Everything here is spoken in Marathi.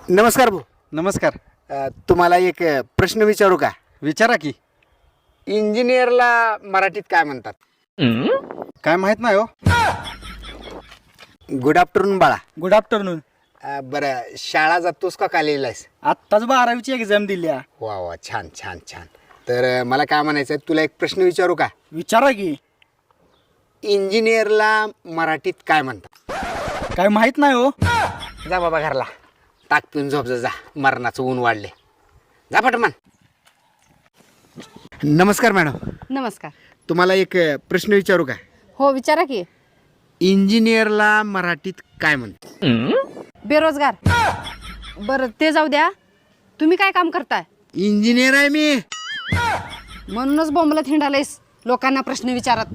नमस्कार भाऊ. नमस्कार. तुम्हाला एक प्रश्न विचारू का? विचारा की. इंजिनियरला मराठीत काय म्हणतात? काय माहित नाही हो. गुड आफ्टरनून बाळा. Good afternoon. बरं, शाळा जातोस का कॉलेजला आहेस? आत्ताच 12वीची एक्झाम दिली. वा वा, छान छान छान. तर मला काय म्हणायचं आहे, तुला एक प्रश्न विचारू का? विचारा की. इंजिनियरला मराठीत काय म्हणतात? काय माहित नाही हो. जा बाबा घरला, ताक पिऊन झोप जा. मरणाचं ऊन वाढले. जा पटमन. नमस्कार मॅडम. नमस्कार. तुम्हाला एक प्रश्न विचारू का? हो विचारा की. इंजिनियरला मराठीत काय म्हणतात? बेरोजगार. बरं ते जाऊ द्या, तुम्ही काय काम करताय? इंजिनियर आहे मी. म्हणूनच बोंबलत हिंडालेस लोकांना प्रश्न विचारत.